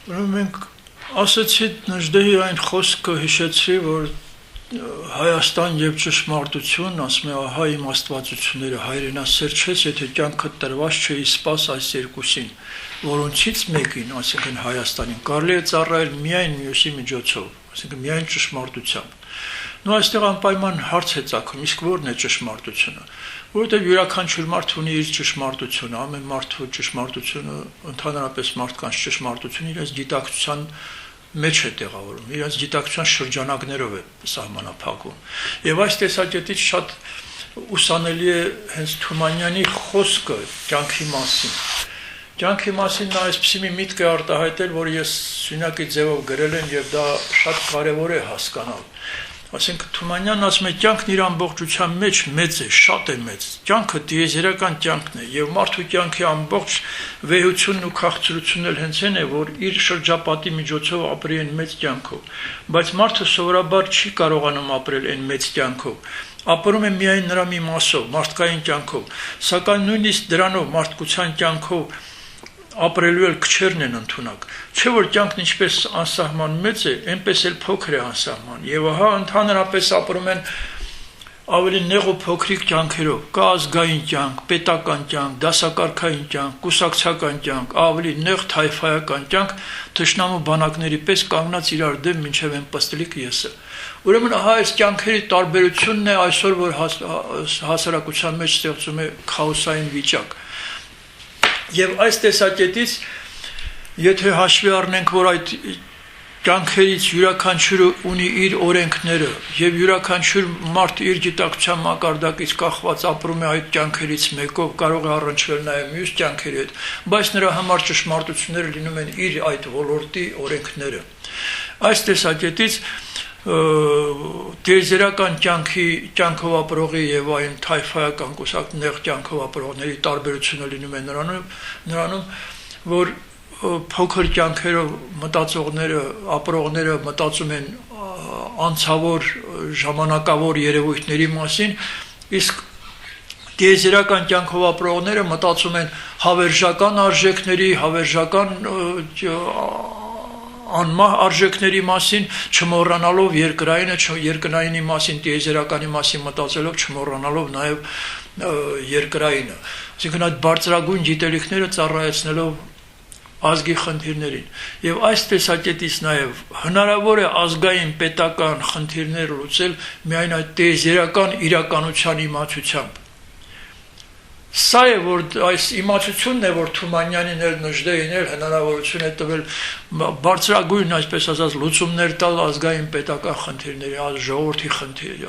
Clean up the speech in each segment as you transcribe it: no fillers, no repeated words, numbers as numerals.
Մենք ասացի նժդեհի այն խոսքը հիշեցրի, որ Հայաստան եւ ճշմարտություն, ասում է, ահա իմ աստվածությունները, հայրենասեր չես, եթե կյանքդ տրված չէ, սպաս այս երկուսին, որոնցից մեկին, ասենք Հայաստանին, կարելի է ծառայել միայն մյուսի միջոցով, ասենք միայն ճշմարտությամբ։ Նու այստեղ անպայման հարց է ծագում, իսկ ո՞րն է ճշմարտությունը, որովհետև յուրաքանչյուր մարդ ունի իր ճշմարտությունը, ամեն մարդու ճշմարտությունը, ընդհանրապես մարդկանց ճշմարտությունը իրենց գիտակցության մեջ է տեղավորում, իրենց գիտակցության շրջանակներով է սահմանափակում։ Եվ այս տեսակետից շատ ուսանելի է հենց Թումանյանի խոսքը կյանքի մասին։ Կյանքի մասին նա այսպիսի մի միտք է արտահայտել, որ ես սյունակի ձևով գրել եմ եւ դա շատ կարեւոր է հասկանալ։ Ասենք Թումանյանն ասում է, կյանքն իր ամբողջության մեջ մեծ է, շատ է մեծ։ Կյանքը դիեզերական կյանքն է եւ մարդու կյանքի ամբողջ վեհությունն ու քաղցրությունն էլ հենց այն է, որ իր շրջապատի միջոցով ապրի այն մեծ կյանքով։ Բայց մարդը սովորաբար չի կարողանում ապրել այն մեծ կյանքով։ Ապրում է միայն նրա մի մասով, մարդկային կյանքով, սակայն նույնիսկ դրանով մարդկության կյանքով ապրելու էլ քչերն են ընդունակ, չէ որ կյանքն ինչպես անսահման մեծ է, այնպես էլ փոքր է անսահման, եւ ահա ընդհանրապես ապրում են ավելի նեղ ու փոքրիկ կյանքերով, կա ազգային կյանք, պետական կյանք, դասակարգային կյանք, կուսակցական կյանք, ավելի նեղ թայֆայական կյանք, թշնամու բանակների պես կանգնած իրար դեմ մինչև այն պստլիկ եսը։ Ուրեմն ահա այս կյանքերի տարբերությունն է այսօր, որ հասարակության մեջ ստեղծում է քաոսային վիճակ։ Եվ այս տեսակետից, եթե հաշվի առնենք, որ այդ կյանքերից յուրաքանչյուրը ունի իր օրենքները եւ յուրաքանչյուր մարդ իր գիտակցության մակարդակից կախված ապրում է այդ կյանքերից մեկով, կարող է առնչվել նաեւ մյուս կյանքերի հետ, բայց նրա համար ճշմարտությունները լինում են իր այդ ոլորտի օրենքները։ Այս տեսակետից դիեզերական կյանքով ապրողի եւ այն թայֆայական կուսակներ կյանքով ապրողների տարբերությունը լինում է նրանում, որ փոքր կյանքերով մտածողները, ապրողները մտածում են անցավոր ժամանակավոր երևույթների մասին, իսկ դիեզերական կյանքով ապրողները մտածում են հավերժական արժեքների, հավերժական անմահ արժեքների մասին, չմոռանալով երկրայինի մասին, տիեզերականի մասին մտածելով, չմոռանալով նաև երկրայինը։ Այսինքն այդ բարձրագույն գիտելիքները ծառայեցնելով ազգի խնդիրներին։ Եվ այս տեսակետից նաև հնարավոր է ազգային պետական խնդիրներ լուծել միայն այդ տիեզերական իրականության իմացությամբ։ Սա է, որ այս իմացությունն է, որ Թումանյանին էլ նժդեհին էլ հնարավորություն է տվել բարձրագույն, այսպես ասած, լուծումներ տալ ազգային պետական խնդիրների, ժողովրդի խնդիրի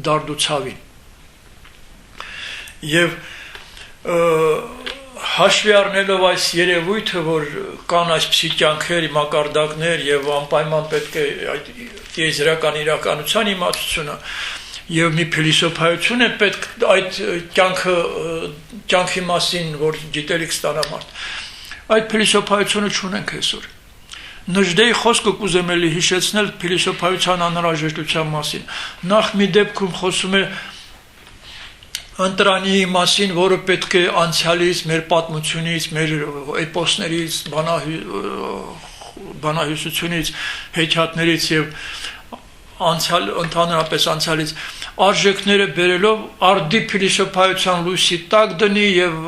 դարդուցավին։ Եվ հաշվի առնելով այս երևույթը, որ կան այսպիսի կյանքեր, մակարդակներ եւ անպայման պետք է այդ տիեզերական իրականության իմացությունը Եվ մի փիլիսոփայություն է պետք այդ կյանքի մասին, որ գիտելիք ստանա մարդ։ Այդ փիլիսոփայությունը չունենք այսօր։ Նժդեի խոսքը կուզեմ էլի հիշեցնել փիլիսոփայության անհրաժեշտության մասին։ Նախ մի դեպքում խոսում է ընտրանի մասին, որը պետք է անցյալից, մեր պատմությունից, մեր էպոսներից, բանահյուսությունից, հեքիաթներից եւ ընդհանրապես անցյալից արժեքները բերելով արդի փիլիսոփայության լույսի տակ դնի եւ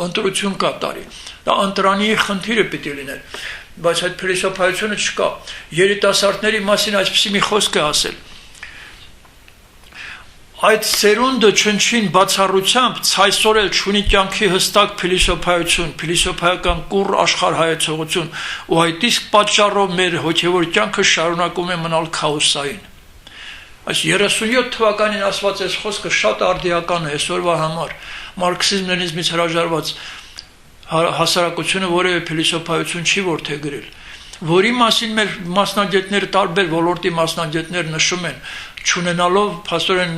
ընտրություն կատարի։ Դա ընտրանի խնդիրը պիտի լիներ, բայց այդ փիլիսոփայությունը չկա։ Երիտասարդների մասին այսպեսի մի խոսք է ասել։ Այդ սերունդը չնչին բացառությամբ ցայսօր էլ չունի կյանքի հստակ փիլիսոփայություն, փիլիսոփայական կուռ աշխարհայեցողություն, ու այդ իսկ պատճառով մեր հոգևոր կյանքը շարունակում է մնալ քաոսային։ Այս 37 թվականին ասված այս խոսքը շատ արդիական է այսօրվա համար։ Մարքսիզմ-լենինիզմից հրաժարված հասարակությունը որևէ փիլիսոփայություն չի որդեգրել, որի մասին մեր մասնագետները, տարբեր ոլորտի մասնագետներ նշում են, չունենալով փաստորեն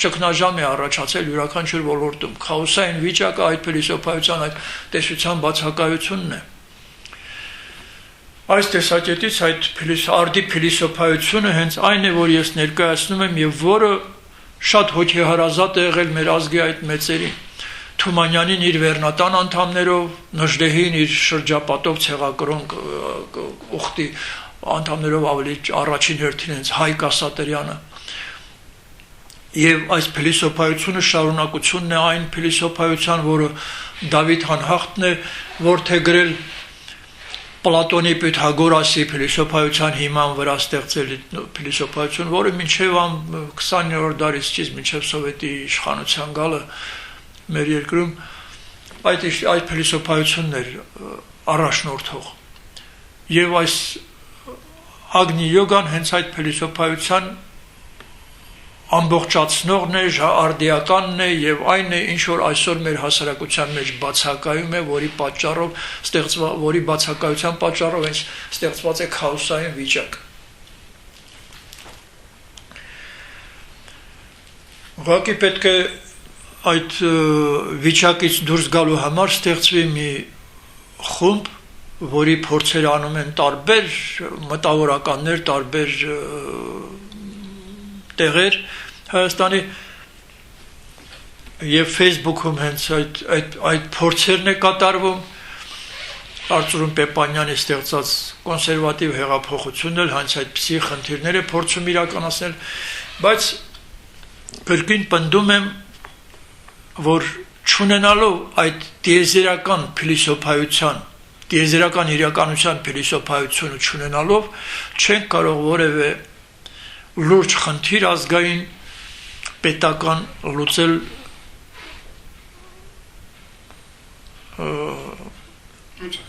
ճգնաժամ է առաջացել յուրաքանչյուր ոլորտում։ Քաոսային վիճակը այդ փիլիսոփայության այդ տեսության բացակայությունն է։ Այս տեսակետից այդ արդի փիլիսոփայությունը հենց այն է, որ ես ներկայացնում եմ եւ որը շատ հոգեհարազատ է եղել մեր ազգի այդ մեծերին։ Թումանյանին իր վերնատան անդամներով, Նժդեհին իր շրջապատով ցեղակրոն ուխտի անդամներով ավելի առաջին հերթին հենց Հայկ Ասատրյանը եւ այս փիլիսոփայությունը շարունակությունն է այն փիլիսոփայության, որը Դավիթ Հանհախտն է որդեգրել Պլատոնի Պյութագորասի փիլիսոփայության հիման վրա ստեղծել փիլիսոփայություն, որը մինչև 20-րդ դարից սկիզբ մինչև սովետի իշխանության գալը մեր երկրում այդ փիլիսոփայությունն էր առաջնորդող եւ այս Ագնի յոգան հենց այդ փիլիսոփայության ամբողջացնողն է, արդիականն է եւ այն է, ինչ որ այսօր մեր հասարակության մեջ բացակայում է, որի բացակայության պատճառով հենց ստեղծված է քաոսային վիճակ։ Ուղղակի պետք է այդ վիճակից դուրս գալու համար ստեղծվի մի խումբ, որի փորձեր անում են տարբեր մտավորականներ, տարբեր տեղեր Հայաստանի եւ Facebook-ում հենց այդ փորձերն է կատարվում Արծրուն Պեպանյանի ստեղծած կոնսերվատիվ հեղափոխությունն էլ հենց այդպիսի խնդիրները փորձում իրականացնել, բայց կրկին պնդում եմ, որ չունենալով այդ դիեզերական փիլիսոփայության, դիեզերական իրականության փիլիսոփայությունը չունենալով չենք կարող որևէ լուրջ խնդիր ազգային պետական լուծել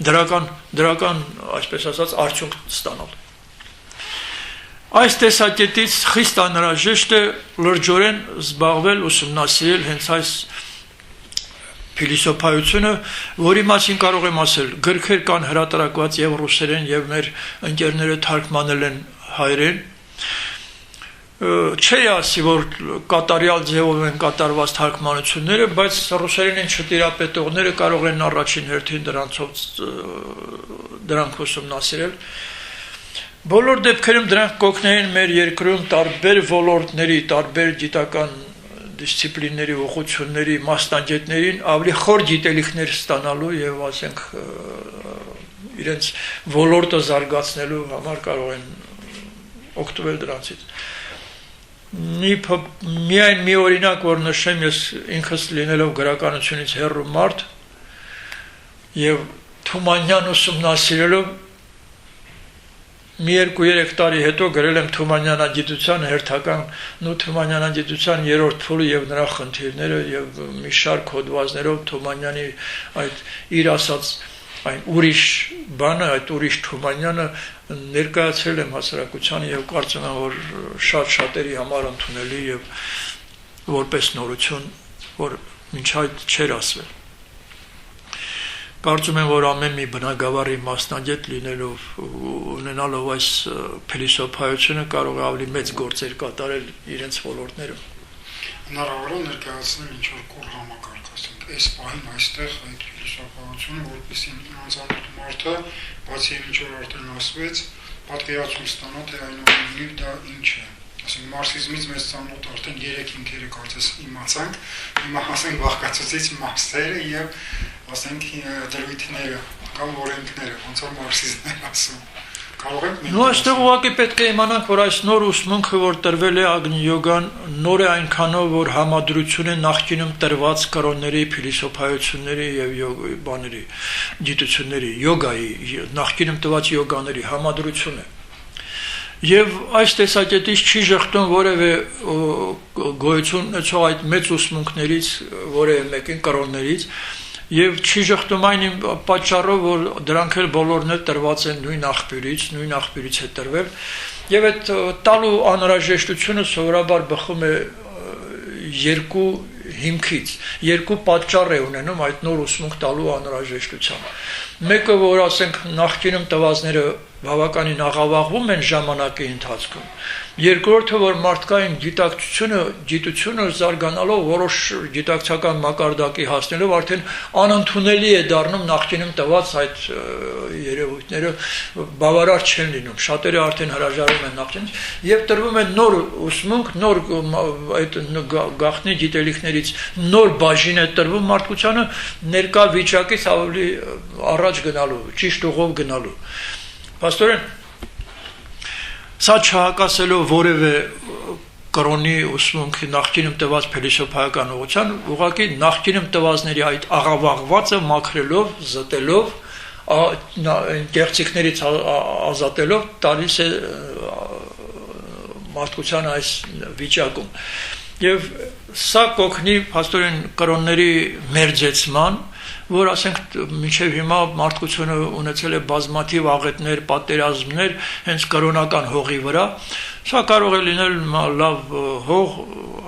դրական այսպես ասած արդյունք ստանալ։ Այս տեսակետից խիստ անհրաժեշտ է լրջորեն զբաղվել ուսումնասիրել հենց այս փիլիսոփայությունը, որի մասին կարող եմ ասել, գրքեր կան հրատարակված եւ ռուսերեն եւ մեր ընկերները թարգմանել են հայերեն։ Չի ասի, որ կատարյալ ձևով են կատարված թարգմանությունները, բայց ռուսերենին չտիրապետողները կարող են առաջին հերթին դրանք ուսումնասիրել։ Բոլոր դեպքերում դրանք կօգնեն մեր երկրում տարբեր ոլորտների, տարբեր գիտական դիսցիպլինների, ուղղությունների մասնագետներին ավելի խոր գիտելիքներ ստանալու եւ ասենք իրենց ոլորտը զարգացնելու համար կարող են օգտվել դրանցից։ Միայն մի օրինակ, որ նշեմ, ես ինքս լինելով գրականությունից հեռու մարդ եւ Թումանյան ուսումնասիրելով մի 2-3 տարի հետո գրել եմ Թումանյանագիտության հերթական Թումանյանագիտության երրորդ փուլը եւ նրա խնդիրները եւ մի շարք հոդվածներով Թումանյանի այդ իր ասած այն ուրիշ բանը, այդ ուրիշ Թումանյանը ներկայացրել եմ հասարակությանը եւ կարծում եմ, որ շատ-շատերի համար ընդունելի եւ որպես նորություն, որ մինչ այդ չէր ասվել։ Կարծում եմ, որ ամեն մի բնագավառի մասնագետ լինելով ունենալով այս փիլիսոփայությունը կարող է ավելի մեծ գործեր կատարել իրենց ոլորտներում։ Հնարավոր է ներկայացնել ինչ-որ կոր համակարգ, ասենք, այս պահին այստեղ այդ փիլիսոփայությունը, որպեսզի անձանոթ մարդը, բացի ինչ-որ արդեն ասվեց, պատկերացում ստանա, թե այնուամենայնիվ դա ինչ է։ Ասենք մարքսիզմից մեծ ծանոթ արդեն 3-5-երը կարծես իմացանք, հիմա ասենք բաղկացուցիչ մասերը եւ ասենք դրույթները կամ օրենքները, ոնց որ մարքսիզմն է ասում։ Կարող ենք մենք այստեղ ուղղակի պետք է իմանանք, որ այս նոր ուսմունքը, որ տրվել է Ագնի յոգան, նոր է այնքանով, որ համադրություն է նախկինում տրված կրոնների, փիլիսոփայությունների եւ բաների, գիտությունների, յոգայի, նախկինում տված յոգաների համադրություն է։ Եվ այս տեսակետից չի ժխտում որևէ գոյություն ունեցող այդ մեծ ուսմունքներից, որևէ մեկին կրոններից, եւ չի ժխտում այն պատճառով, որ դրանք էլ բոլորն էլ տրված են նույն աղբյուրից է տրվել, եւ այդ տալու անհրաժեշտությունը սովորաբար բխում է երկու հիմքից, երկու պատճառ է ունենում այդ նոր ուսմունք տալու անհրաժեշտության։ Մեկը որ ասենք նախկինում տվածները բավականին աղավաղվում են ժամանակի ընթացքում, երկրորդը որ մարդկային գիտությունը զարգանալով որոշ գիտակցական մակարդակի հասնելով արդեն անընդունելի է դառնում նախկինում տված այդ երևույթները բավարար չեն լինում, շատերը արդեն հրաժարվում են նախկինից եւ տրվում է նոր ուսմունք, նոր այդ գաղտնի գիտելիքներից նոր բաժին է տրվում մարդկությանը ներկա վիճակից ավելի առաջ գնալու, ճիշտ ուղով գնալու Պաստորեն, սա չհակասելով որևէ կրոնի ուսմունքի նախկինում տված փիլիսոփայական ուղղության, ուղղակի նախկինում տվածների այդ աղավաղվածը մաքրելով, զտելով, կեղծիքներից ազատելով տալիս է մարդկության այս վիճակում։ Եվ սա կօգնի Պաստորեն կրոնների մերձեցման, որ ասենք մինչև հիմա մարդկությունը ունեցել է բազմաթիվ աղետներ, պատերազմներ հենց կրոնական հողի վրա, սա կարող է լինել լավ հող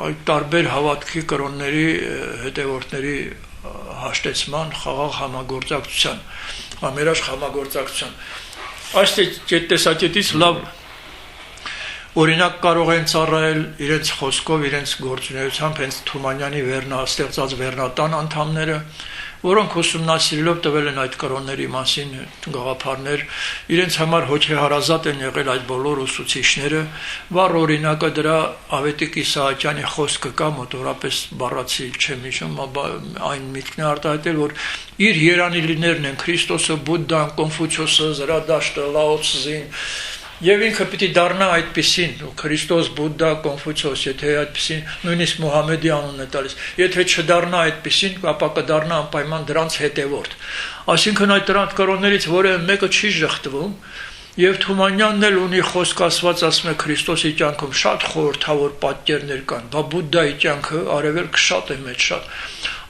այդ տարբեր հավատքի կրոնների հետևորդների հաշտեցման, խաղաղ համագործակցության, համերաշխ համագործակցության։ Այս տեսակետից լավ օրինակ կարող են ծառայել իրենց խոսքով, իրենց գործունեությամբ հենց Թումանյանի ստեղծած վերնատան անդամները, որոնք ուսումնասիրելով տվել են այդ կրոնների մասին գաղափարներ, իրենց համար հոգեհարազատ են եղել այդ բոլոր ուսուցիչները, վառ օրինակը դրա Ավետիք Իսահակյանի խոսքը կա, մոտավորապես բառացի չեմ հիշում, այն միտքն է արտահայտել, որ իր երանելիներն են Քրիստոսը, Բուդդան, Կոնֆուցիոսը, Զրադաշտը, Լաոցզին, Եվ ինքը պիտի դառնա այդպիսին, Քրիստոս, Բուդդա, Կոնֆուցիոս, եթե այդպիսին, նույնիսկ Մուհամեդի անունն է տալիս, եթե չդառնա այդպիսին, ապա կդառնա անպայման դրանց հետևորդ։ Այսինքն այդ դրանց կրոններից որևէ մեկը չի ժխտվում, եւ Թումանյանն էլ ունի խոսք ասված, ասում է Քրիստոսի կյանքում շատ խորհրդավոր պատկերներ կան, բա Բուդդայի կյանքը արևելք շատ է մեծ շատ։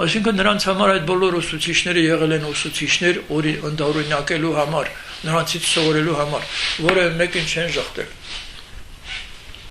Այսինքն նրանց համար այդ բոլոր ուսուցիչները եղել են ուսուցիչներ ընդօրինակելու համար, նրանցից սովորելու համար, որը մեկին չեն ժխտել։